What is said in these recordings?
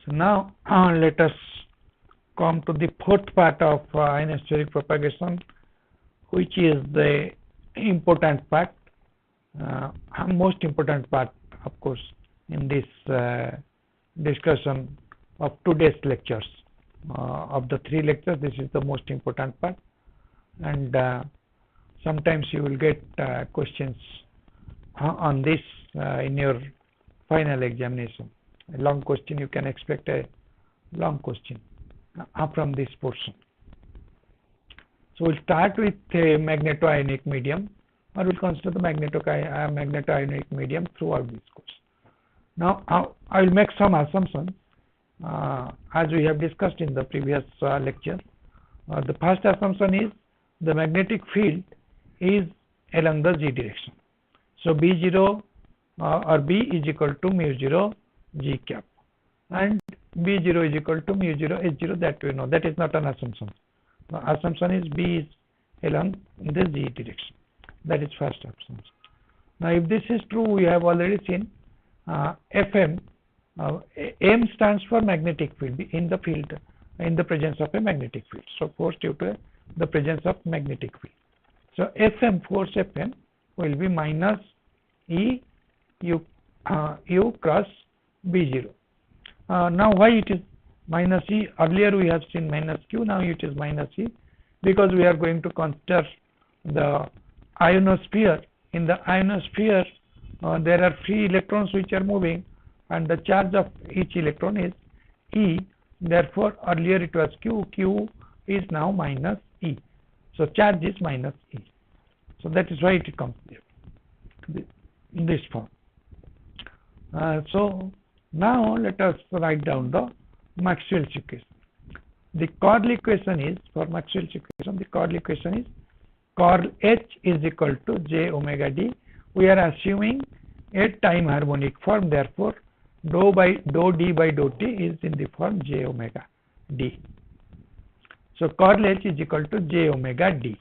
So now let us come to the fourth part of ionospheric propagation, which is the important part, most important part, of course, in this discussion of today's lectures. Of the 3 lectures, this is the most important part, and sometimes you will get questions on this in your final examination. A long question, you can expect a long question from this portion. So we'll start with a magneto-ionic medium, or we'll consider the magneto-ionic medium throughout this course. Now I will make some assumptions as we have discussed in the previous lecture. The first assumption is the magnetic field is along the z direction. So B0 or B is equal to mu 0 g cap, and B0 is equal to mu 0 h0, that we know. That is not an assumption. The assumption is B is along the z direction. That is first assumption. Now if this is true, we have already seen Fm, M stands for magnetic field, in the presence of a magnetic field. So force due to the presence of magnetic field. So Fm, force Fm will be minus E u cross B0. Now why it is minus E? Earlier we have seen minus Q, now it is minus E, because we are going to consider the ionosphere. In the ionosphere there are free electrons which are moving, and the charge of each electron is E. Therefore earlier it was Q is now minus E. So charge is minus E. So that is why it comes here in this form. So now let us write down the Maxwell's equation. The Curl equation is, for Maxwell's equation, the Curl equation is curl H is equal to j omega d. We are assuming a time harmonic form, therefore dou d by dou t is in the form j omega d. So curl H is equal to j omega d.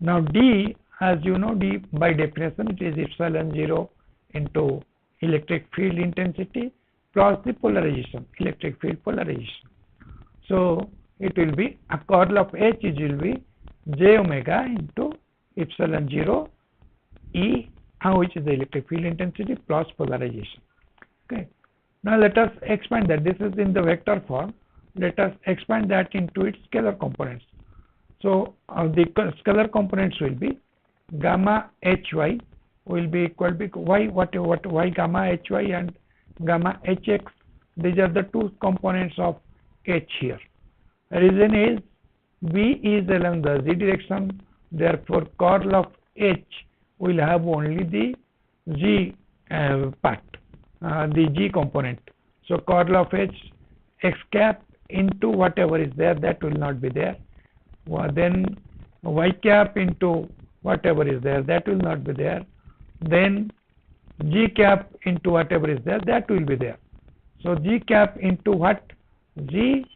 Now d, as you know, d by definition it is epsilon 0 into electric field intensity plus the polarization, electric field polarization. So it will be a curl of H will be j omega into epsilon 0 E, which is the electric field intensity plus polarization. Okay. Now let us expand that. This is in the vector form. Let us expand that into its scalar components. So the scalar components will be gamma hy will be equal to y gamma hy and gamma hx. These are the 2 components of H here. The reason is B is along the z direction, therefore curl of H will have only the g part, the g component. So curl of H, x cap into whatever is there, that will not be there. Then y cap into whatever is there, that will not be there. Then g cap into whatever is there, that will be there. So g cap into what? G,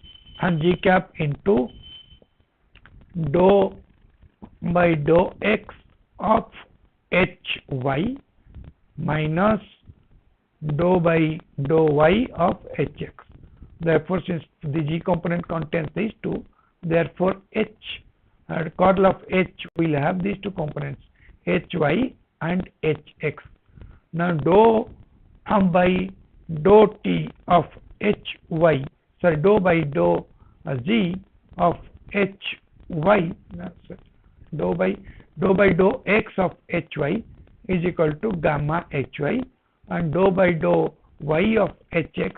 and g cap into dou by dou x of hy minus dou by dou y of hx. Therefore since the g component contains these 2, therefore H, curl of H will have these 2 components, hy and hx. Now dou by dou t of dou by dou z of hy, dou by dou x of hy is equal to gamma hy, and dou by dou y of hx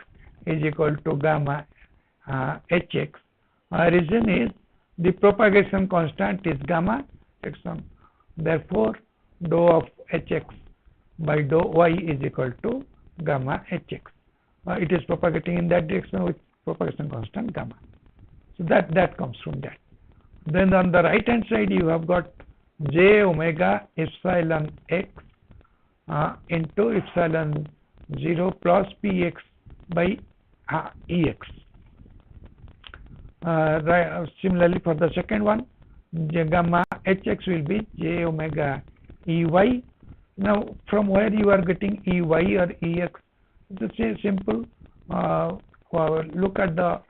is equal to gamma hx. Reason is the propagation constant is gamma x1. Therefore dou of hx by dou y is equal to gamma hx. It is propagating in that direction with propagation constant gamma. So that comes from that. Then on the right hand side you have got j omega epsilon x into epsilon 0 plus px by ex. Similarly for the second one, gamma hx will be j omega ey. Now from where you are getting ey or ex? It's a simple look at the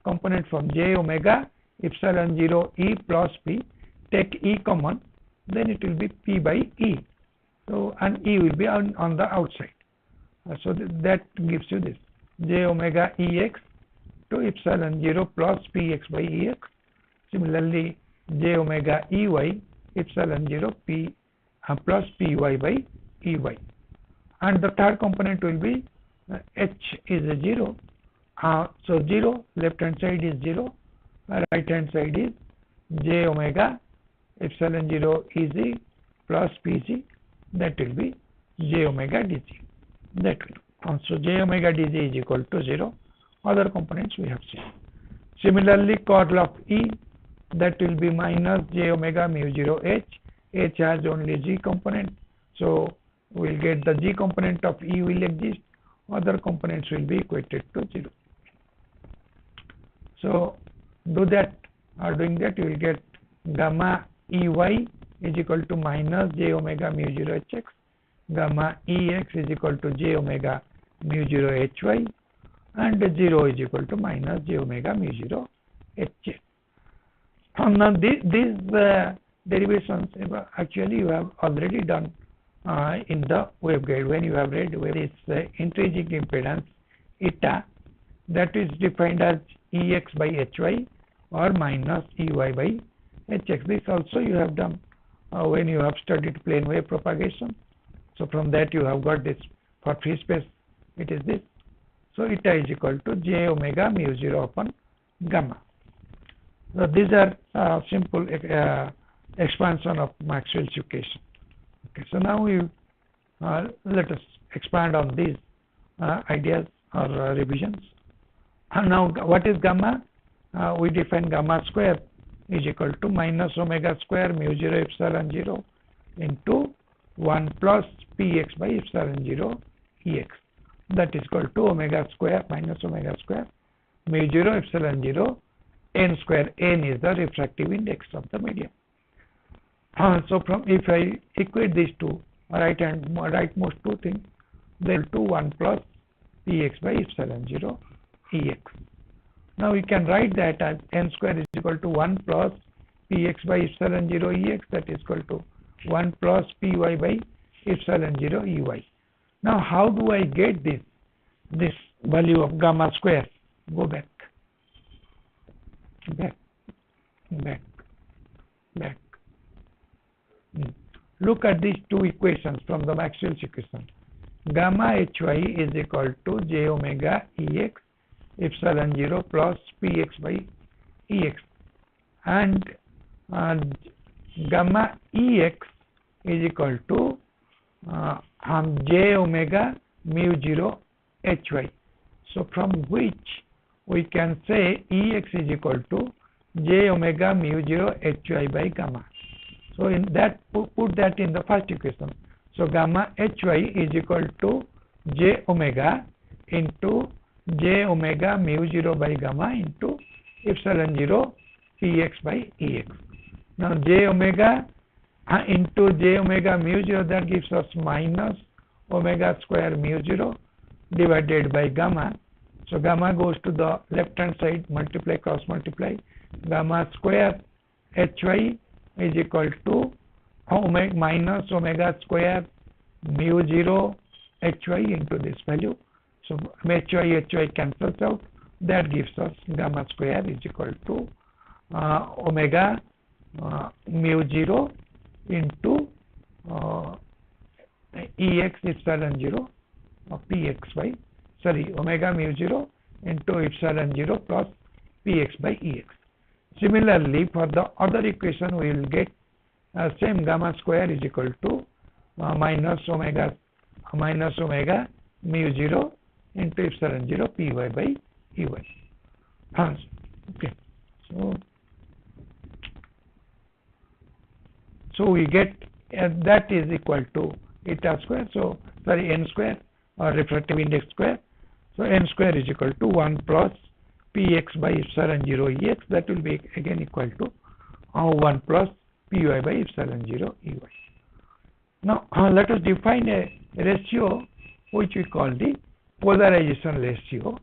component from j omega epsilon 0 E plus P, take E common, then it will be P by E. So, and E will be on the outside. So that gives you this j omega Ex to epsilon 0 plus Px by Ex. Similarly, j omega Ey epsilon 0 P plus Py by Ey. And the third component will be H is a 0. So 0, left hand side is 0, right hand side is j omega epsilon 0 Ez plus Pg, that will be j omega dg. That will so j omega dg is equal to 0. Other components we have seen. Similarly, curl of E, that will be minus j omega mu 0 H. H has only g component, so we will get the g component of E will exist. Other components will be equated to 0. So do that, or doing that you will get gamma Ey is equal to minus j omega mu 0 Hx, gamma Ex is equal to j omega mu 0 Hy, and 0 is equal to minus j omega mu 0 Hj. Now these derivations actually you have already done in the waveguide when you have read where is intrinsic impedance eta, that is defined as Ex by Hy or minus Ey by Hx. This also you have done when you have studied plane wave propagation. So from that you have got this for free space, it is this. So eta is equal to j omega mu 0 upon gamma. So these are simple expansion of Maxwell's equation. Okay, so now we let us expand on these ideas or revisions. And now what is gamma? We define gamma square is equal to minus omega square mu 0 epsilon 0 into 1 plus Px by epsilon 0 Ex. That is equal to omega square minus omega square mu 0 epsilon 0 n square. N is the refractive index of the medium. So from if I equate these two rightmost two things, they will to 1 plus Px by epsilon 0 Ex. Now we can write that as n square is equal to 1 plus Px by epsilon 0 Ex, that is equal to 1 plus Py by epsilon 0 Ey. Now how do I get this value of gamma square? Go back. Look at these two equations from the Maxwell's equation. Gamma Hy is equal to j omega Ex epsilon 0 plus Px by Ex, and gamma Ex is equal to j omega mu 0 Hy. So from which we can say Ex is equal to j omega mu 0 Hy by gamma. So in that put that in the first equation. So gamma Hy is equal to j omega into j omega mu 0 by gamma into epsilon 0 Px by Ex. Now j omega into j omega mu 0, that gives us minus omega square mu 0 divided by gamma. So gamma goes to the left hand side, multiply, cross multiply. Gamma square Hy is equal to minus omega square mu 0 Hy into this value. So Hy cancels out. That gives us gamma square is equal to omega mu 0 into Ex epsilon 0 Px by omega mu 0 into epsilon 0 plus Px by Ex. Similarly, for the other equation we will get same gamma square is equal to minus omega mu 0 into epsilon 0 Py by Ey. Okay, so we get that is equal to eta square, so n square or refractive index square. So n square is equal to 1 plus Px by epsilon 0 Ex, that will be again equal to 1 plus Py by epsilon 0 Ey. Now let us define a ratio which we call the polarization ratio.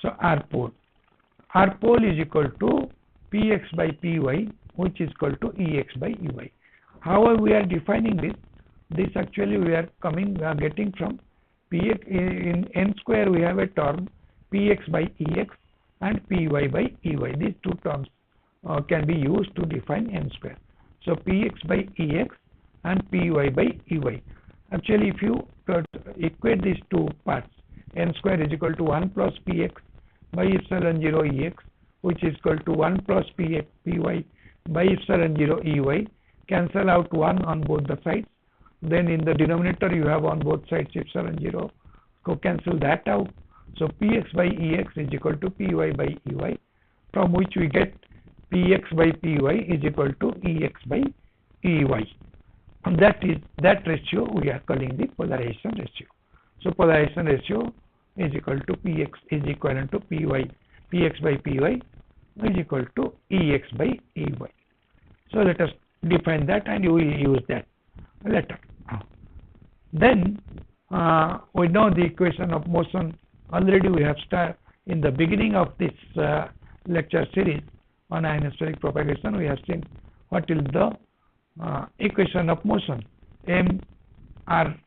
So R pole is equal to Px by Py, which is equal to Ex by Ey. However, we are defining this actually we are getting from Px in n square. We have a term Px by Ex and Py by Ey. These two terms can be used to define n square. So Px by Ex and Py by Ey. Actually, if you equate these two parts, n square is equal to 1 plus Px by epsilon 0 Ex, which is equal to 1 plus Py by epsilon 0 Ey, cancel out 1 on both the sides. Then in the denominator you have on both sides epsilon 0, go cancel that out. So Px by Ex is equal to Py by Ey, from which we get Px by Py is equal to Ex by Ey. And that ratio we are calling the polarization ratio. So polarization ratio is equal to Px is equivalent to Px by Py is equal to Ex by Ey. So let us define that, and you will use that later. Then we know the equation of motion. Already we have started in the beginning of this lecture series on ionospheric propagation. We have seen what is the equation of motion: mr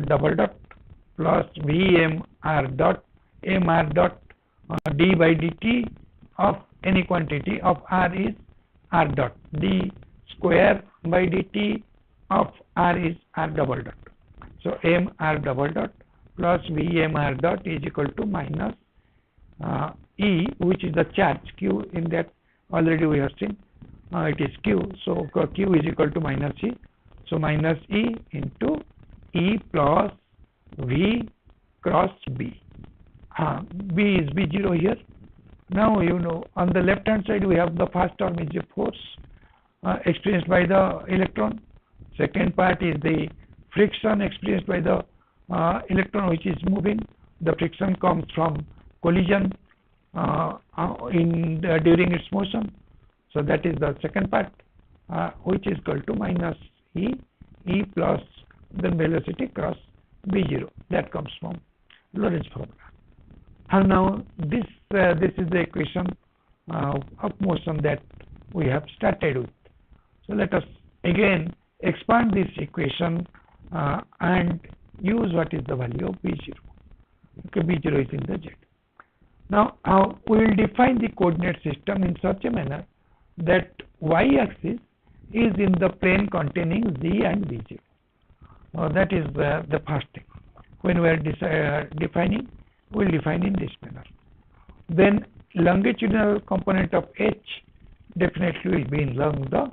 double dot plus vmr dot mr dot d by dt of any quantity of r is r dot, d square by dt of r is r double dot. So mr double dot plus vmr dot is equal to minus E, which is the charge q. In that already we have seen it is q. So q is equal to minus E. So minus E into E plus V cross B. B is B0 here. Now you know on the left hand side we have the first term is the force experienced by the electron. Second part is the friction experienced by the electron which is moving. The friction comes from collision during its motion. So that is the second part, which is equal to minus E plus then velocity cross B0. That comes from Lorentz formula. And now this is the equation of motion that we have started with. So let us again expand this equation and use what is the value of B0. Okay, B0 is in the Z. Now we will define the coordinate system in such a manner that y-axis is in the plane containing z and b0. That is the first thing. When we are defining, we will define in this manner. Then longitudinal component of h definitely will be along the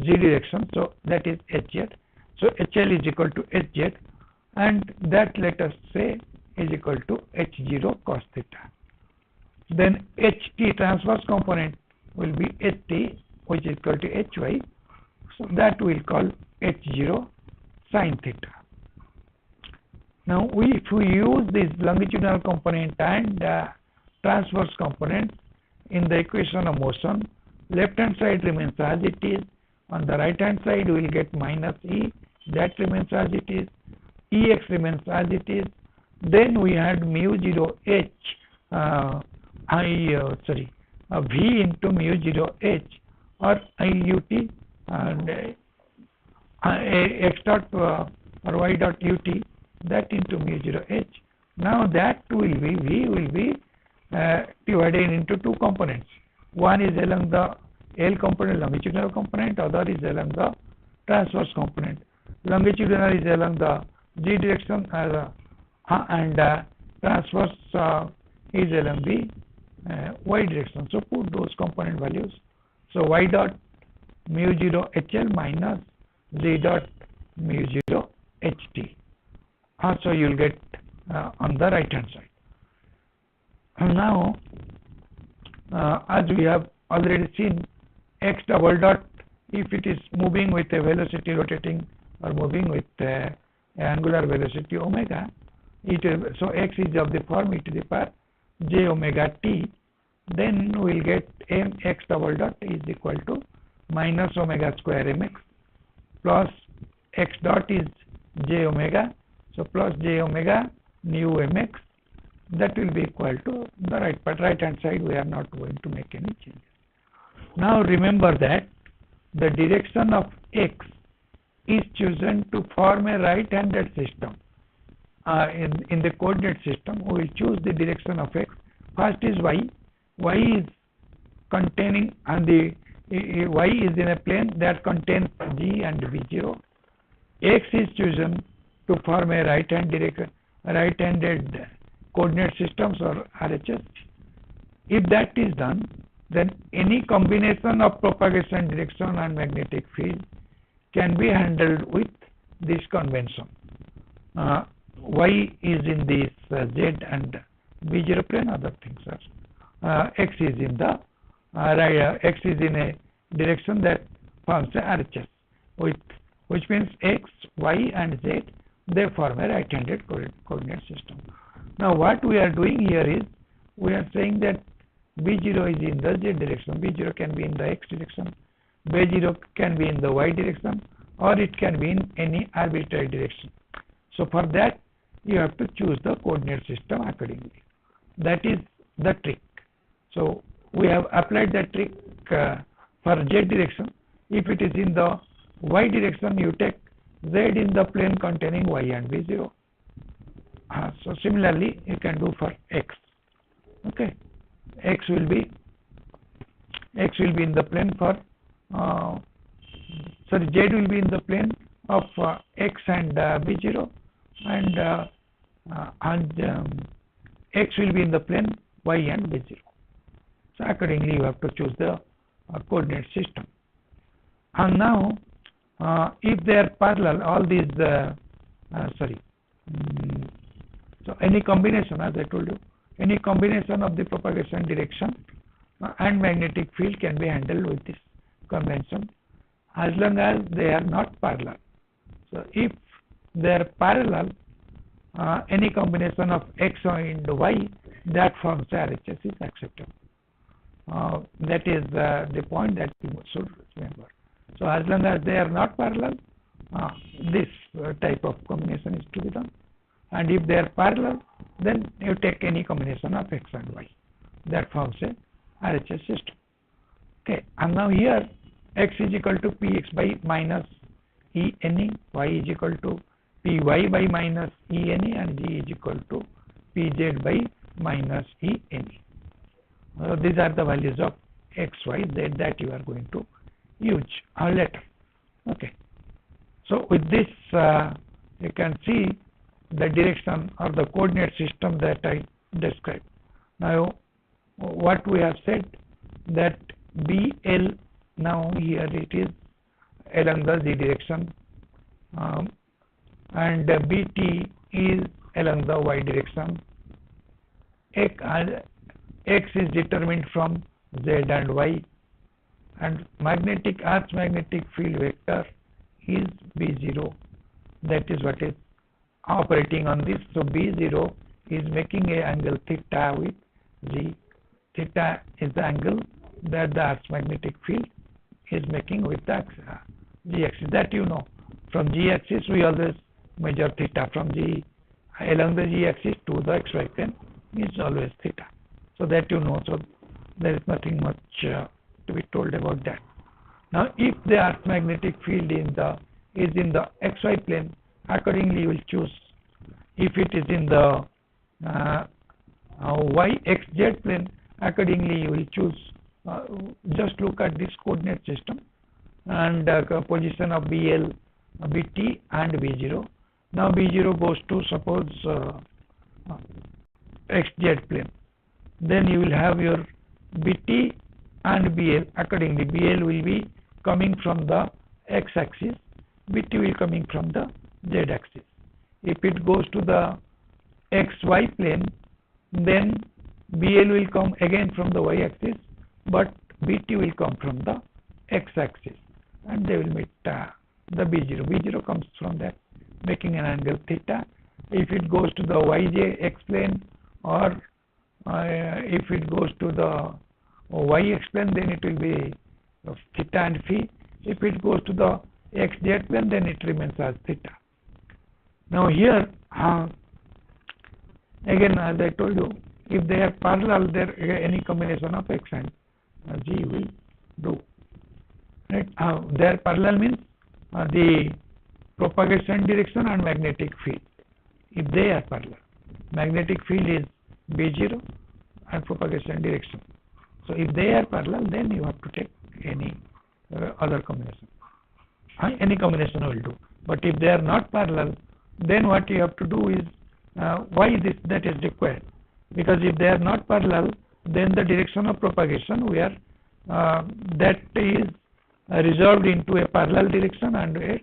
z direction. So that is hz. So hl is equal to hz, and that let us say is equal to h0 cos theta. Then ht transverse component will be ht, which is equal to hy. So that we will call h0 sin theta. Now if we use this longitudinal component and transverse component in the equation of motion, left hand side remains as it is. On the right hand side we will get minus E, that remains as it is. Ex remains as it is. Then we had mu 0 h v into mu 0 h or iut and x dot or y dot ut, that into mu 0 h. Now that will be v will be divided into two components. One is along the L component, longitudinal component, other is along the transverse component. Longitudinal is along the z direction and transverse is along the y direction. So put those component values. So y dot mu 0 hl minus z dot mu 0 ht. So you will get on the right hand side. And now as we have already seen, x double dot, if it is moving with a velocity rotating or moving with angular velocity omega, so x is of the form e to the power j omega t, then we will get mx double dot is equal to minus omega square mx plus x dot is j omega, so plus j omega nu mx that will be equal to the right hand side. We are not going to make any changes. Now remember that the direction of x is chosen to form a right-handed system. In the coordinate system, we will choose the direction of x. First is y. Y is containing, and the y is in a plane that contains g and b0. X is chosen to form a right-handed coordinate systems or RHS. If that is done, then any combination of propagation direction and magnetic field can be handled with this convention. Y is in this z and b0 plane, other things are. X is in the x is in a direction that forms a RHS, which means x, y, and z, they form a right-handed coordinate system. Now what we are doing here is we are saying that b0 is in the z direction, b0 can be in the x direction, b0 can be in the y direction, or it can be in any arbitrary direction. So for that you have to choose the coordinate system accordingly. That is the trick. So we have applied that trick for z direction. If it is in the y direction, you take z in the plane containing y and b0. So similarly you can do for x. Okay, x will be in the plane for sorry, z will be in the plane of x and b0, and x will be in the plane y and b0. So accordingly you have to choose the coordinate system. And now if they are parallel, all these so any combination, as I told you, any combination of the propagation direction and magnetic field can be handled with this convention as long as they are not parallel. So if they are parallel, any combination of x and y that forms RHS is acceptable. That is the point that you should remember. So as long as they are not parallel, this type of combination is to be done. And if they are parallel, then you take any combination of x and y that forms a RHS system. Okay, and now here x is equal to px by minus ene, y is equal to py by minus ene, and g is equal to pz by minus ene. These are the values of x, y, z that you are going to use later. Okay, so with this you can see the direction or the coordinate system that I described. Now what we have said, that BL, now here it is along the z direction, and BT is along the y direction. X is determined from z and y, and Earth's magnetic field vector is B0. That is what is operating on this. So B0 is making a angle theta with G. Theta is the angle that the Earth's magnetic field is making with the G axis. That you know. From G axis we always measure theta. From G along the G axis to the xy plane is always theta. So that you know. So there is nothing much to be told about that. Now if the Earth's magnetic field is in the xy plane, accordingly you will choose. If it is in the yxz plane, accordingly you will choose. Just look at this coordinate system and position of BL, BT and B0. Now B0 goes to, suppose, xz plane. Then you will have your BT and BL. Accordingly BL will be coming from the x-axis, BT will coming from the z-axis. If it goes to the xy plane, then BL will come again from the y-axis, but BT will come from the x-axis, and they will meet the B0. B0 comes from that, making an angle theta. If it goes to the yx plane, or if it goes to the yx plane, then it will be theta and phi. If it goes to the xz plane, then it remains as theta. Now here Again, as I told you, if they are parallel, there any combination of x and g will do. Right? They are parallel means the propagation direction and magnetic field. If they are parallel, magnetic field is B0 and propagation direction. So if they are parallel, then you have to take any other combination. Any combination will do. But if they are not parallel, then what you have to do is why that is required? Because if they are not parallel, then the direction of propagation that is resolved into a parallel direction and a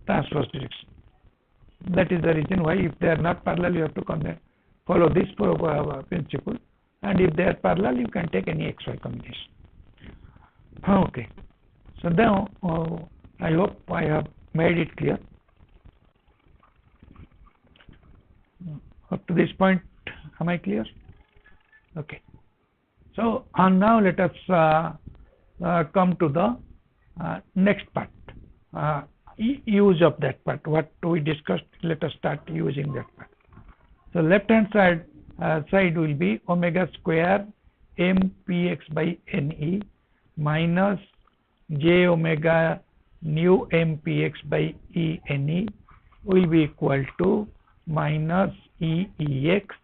transverse direction. That is the reason why if they are not parallel, you have to follow this principle, and if they are parallel, you can take any XY combination. Okay. So now I hope I have made it clear. Up to this point, am I clear? Okay. So now let us come to the next part. Use of that part. What we discussed, let us start using that part. So left hand side will be omega square m px by ne minus j omega nu m px by e ne will be equal to minus e ex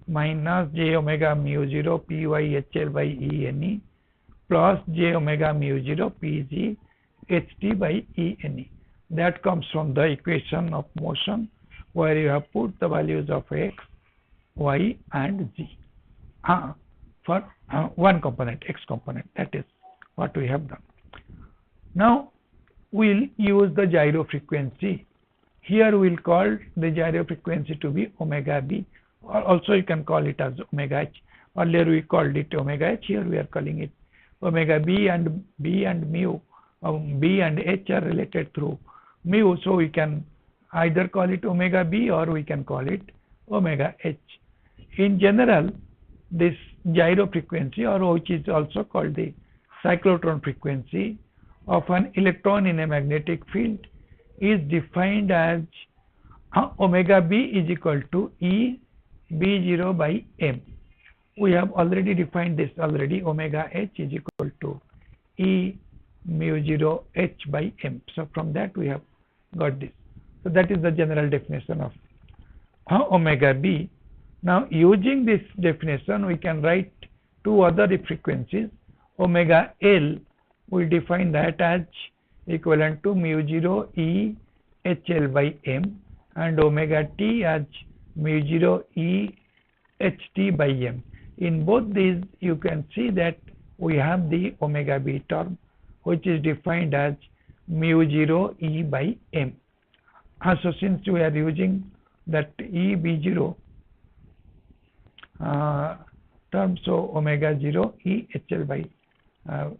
minus j omega mu 0 py hl by e ne plus j omega mu 0 pg ht by e ne. That comes from the equation of motion where you have put the values of x, y and z for one component, x component. That is what we have done. Now we'll use the gyro frequency. Here we'll call the gyro frequency to be omega b, or also you can call it as omega h. Earlier we called it omega h, here we are calling it omega b, and mu, b and h are related through mu, so we can either call it omega b or we can call it omega h. In general, this gyro frequency, or which is also called the cyclotron frequency of an electron in a magnetic field, is defined as omega b is equal to e b0 by m. We have already defined this already. Omega h is equal to e mu 0 h by m. So from that we have got this. So that is the general definition of omega b. Now using this definition, we can write two other frequencies. Omega L, we define that as equivalent to mu 0 e hl by m, and omega t as mu 0 e ht by m. In both these, you can see that we have the omega b term, which is defined as mu 0 e by m. So since we are using that e b0 term, so omega 0 e hl by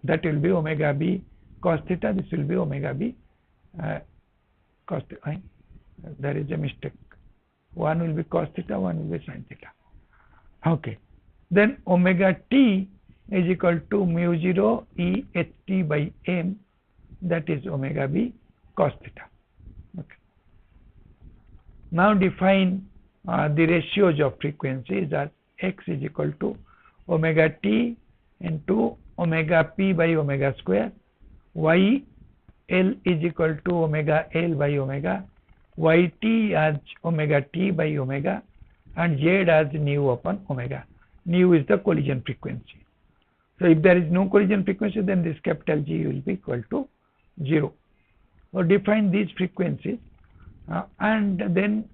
that will be omega b cos theta. This will be omega b cos theta. There is a mistake. One will be cos theta, one will be sin theta. Okay. Then omega t is equal to mu 0 e ht by m. That is omega b cos theta. Okay. Now define the ratios of frequencies as x is equal to omega t into omega p by omega square, y L is equal to omega L by omega, yt as omega t by omega, and z as nu upon omega. Nu is the collision frequency. So if there is no collision frequency, then this capital G will be equal to 0. So define these frequencies and then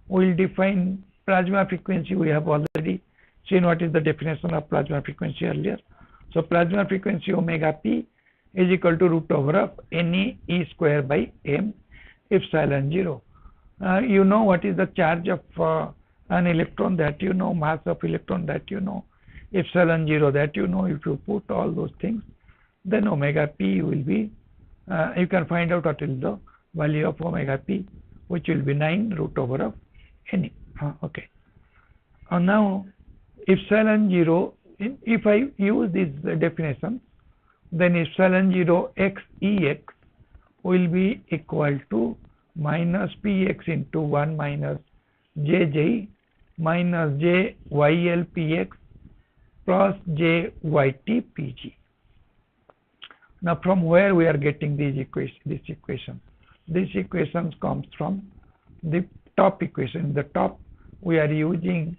we will define plasma frequency. We have already seen what is the definition of plasma frequency earlier. So plasma frequency omega p is equal to root over of ne e square by m epsilon 0. You know what is the charge of an electron, that you know, mass of electron that you know, epsilon 0 that you know. If you put all those things, then omega p will be, you can find out what is the value of omega p, which will be 9 root over of ne. Okay. Now epsilon 0, if I use this definition, then epsilon 0 x ex will be equal to minus px into 1 minus jj minus JYLPX plus JYTPG. Now from where we are getting this equation? This equation comes from the top equation. In the top we are using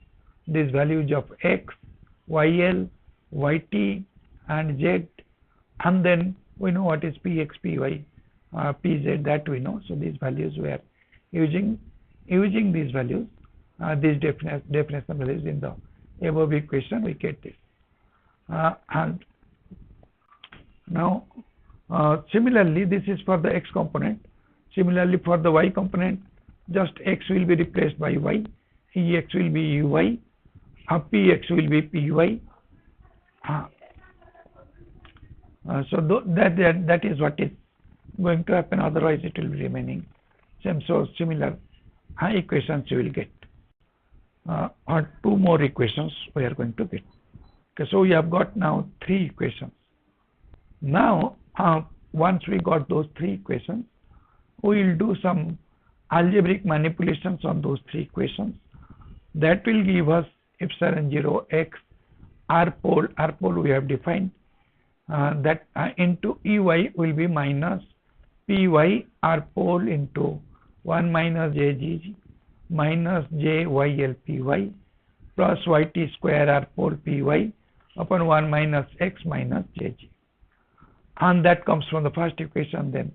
these values of X, YL, YT and Z, and then we know what is Px, Py, Pz, that we know. So these values we are using these values, these definition values in the above equation, we get this. And now similarly, this is for the X component. Similarly, for the Y component, just X will be replaced by Y, Ex will be Uy, Px will be Py. So that is what is going to happen. Otherwise, it will be remaining same. So similar equations you will get, or two more equations we are going to get. Okay, so we have got now three equations. Now, once we got those three equations, we will do some algebraic manipulations on those three equations. That will give us epsilon 0 x r pole. R pole we have defined that into Ey will be minus Py r pole into 1 minus Jg minus JYLPy plus Yt square r pole Py upon 1 minus x minus Jg. And that comes from the first equation. Then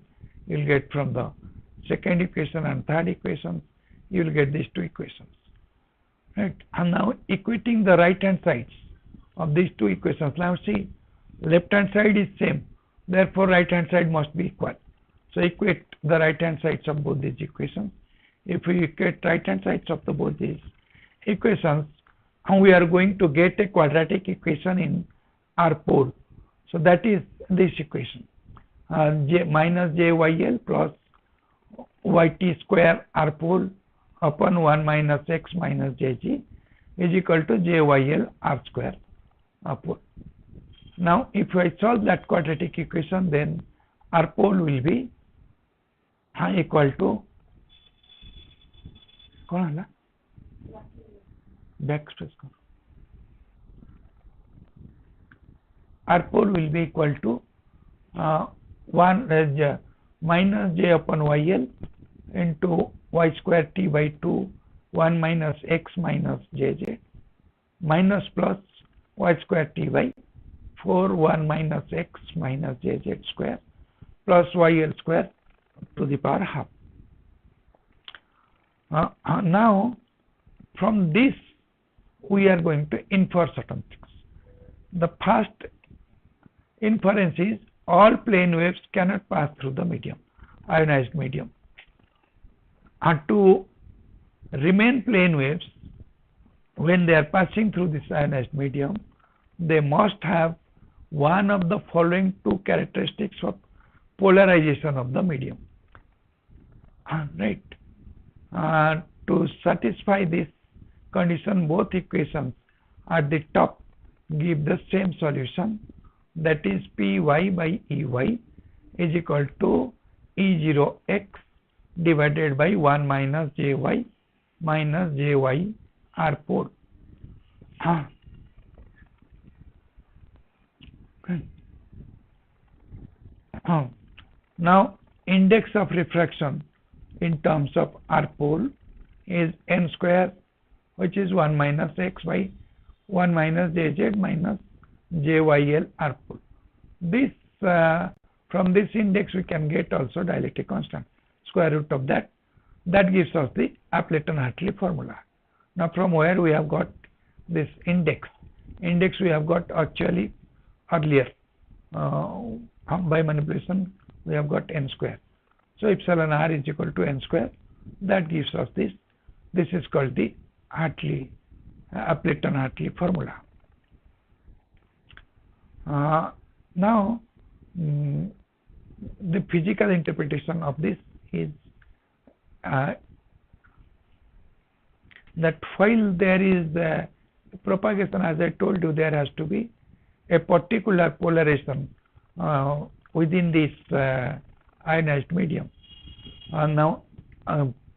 you will get from the second equation and third equation, you will get these two equations. Right. And now equating the right hand sides of these two equations. Now see, left hand side is same, therefore right hand side must be equal. So equate the right hand sides of both these equations. If we equate right hand sides of both these equations, we are going to get a quadratic equation in R pole. So that is this equation, minus JYL plus Yt square R pole upon 1 minus x minus Jg is equal to JYL R square R pole. Now if I solve that quadratic equation, then R pole will be equal to R pole will be equal to 1 minus j upon yl into y square t by 2 1 minus x minus jj minus plus y square t by 4 1 minus x minus jz square plus yl square to the power half. Now from this we are going to infer certain things. The first inference is all plane waves cannot pass through the medium, ionized medium. And to remain plane waves, when they are passing through this ionized medium, they must have one of the following two characteristics of polarization of the medium. Right. To satisfy this condition, both equations at the top give the same solution, that is Py by Ey is equal to E0x divided by 1 minus Jy minus Jy R pole. Now index of refraction in terms of R pole is n square, which is 1 minus x by 1 minus Jz minus JYL R pole. This from this index we can get also dielectric constant, square root of that. That gives us the Appleton-Hartley formula. Now from where we have got this index? Index we have got actually earlier by manipulation we have got n square. So epsilon r is equal to n square. That gives us this. This is called the Hartley Appleton-Hartley formula. Now the physical interpretation of this is that while there is the propagation, as I told you, there has to be a particular polarization within this ionized medium. Now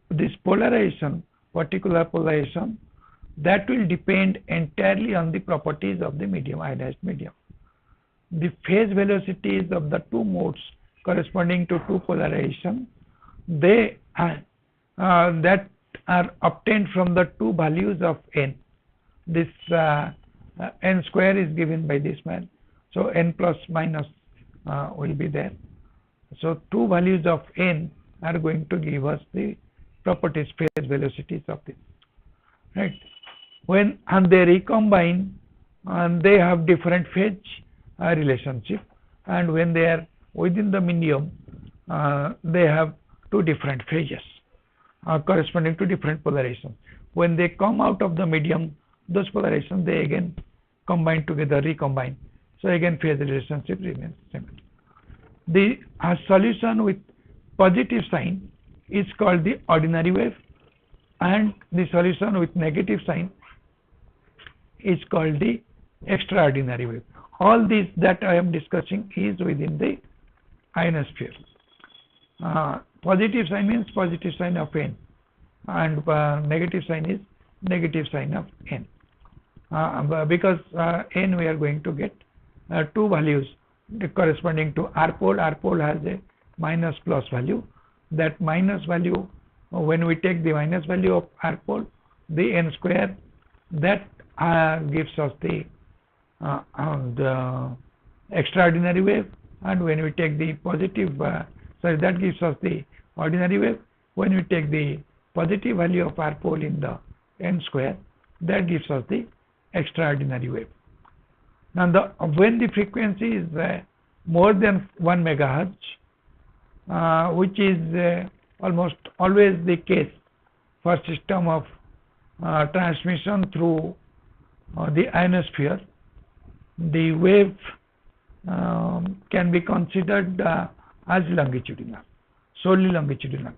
this polarization, particular polarization, that will depend entirely on the properties of the medium, ionized medium. The phase velocities of the two modes corresponding to two polarization, they that are obtained from the two values of n. This n square is given by this man, so n plus minus will be there. So two values of n are going to give us the properties, phase velocities of this, right? When they recombine, they have different phase relationship, and when they are within the medium, they have two different phases corresponding to different polarizations. When they come out of the medium, those polarizations they again combine together, recombine. So again phase relationship remains similar. The solution with positive sign is called the ordinary wave, and the solution with negative sign is called the extraordinary wave. All this that I am discussing is within the ionosphere. Positive sign means positive sign of n, and negative sign is negative sign of n. Because n we are going to get two values corresponding to r pole. R pole has a minus plus value. That minus value, when we take the minus value of r pole, the n square, that gives us the extraordinary wave, and when we take the positive, that gives us the ordinary wave. When we take the positive value of r pole in the n square, that gives us the extraordinary wave. Now, when the frequency is more than 1 megahertz, which is almost always the case for system of transmission through the ionosphere, the wave can be considered as longitudinal, solely longitudinal.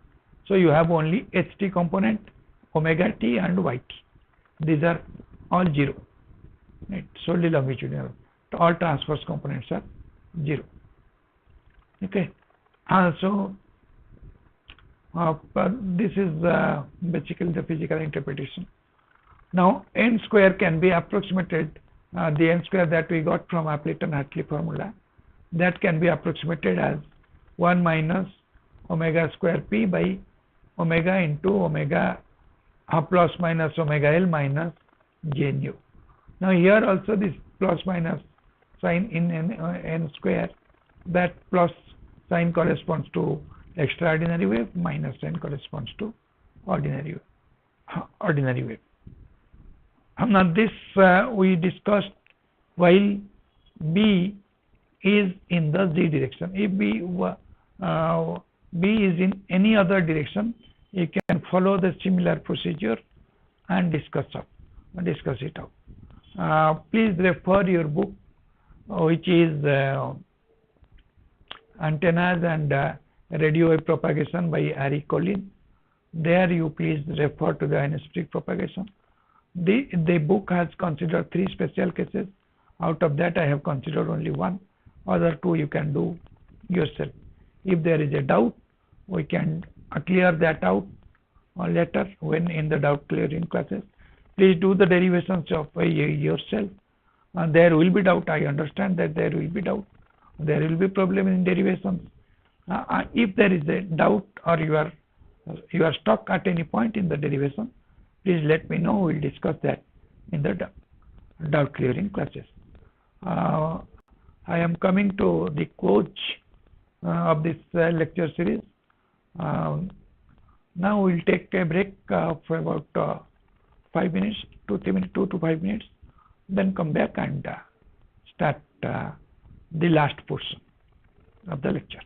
So you have only ht component, omega t and yt. These are all 0, right? Solely longitudinal. All transverse components are 0. Okay. So this is basically the physical interpretation. Now n square can be approximated, the n square that we got from Appleton-Hartley formula, that can be approximated as 1 minus omega square p by omega into omega plus minus omega L minus j nu. Now here also this plus minus sign in n square, that plus sign corresponds to extraordinary wave, minus sign corresponds to ordinary wave. Now this we discussed while B is in the z direction. If B is in any other direction, you can follow the similar procedure and discuss it out. Please refer your book, which is Antennas and Radio Wave Propagation by Ari Collin. There you please refer to the ionospheric propagation. The book has considered 3 special cases. Out of that I have considered only 1. Other 2 you can do yourself. If there is a doubt, we can clear that out later when in the doubt clearing classes. Please do the derivations of yourself. There will be doubt. I understand that there will be doubt. There will be problem in derivations. If there is a doubt or you are stuck at any point in the derivation, please let me know. We will discuss that in the doubt clearing classes. I am coming to the close of this lecture series. Now we will take a break for about 5 minutes, 2 to 5 minutes, then come back and start the last portion of the lecture.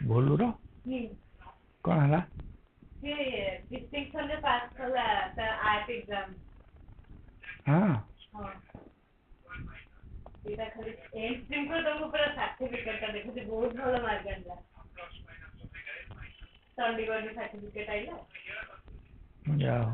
बोलू रो कौन हला distinction रे पास कला त art exam हां एटा खाली entry को तुमको पूरा सर्टिफिकेट ता देखो बहुत भलो मार्क आनला चंडीगढ़ में सर्टिफिकेट आइला जाओ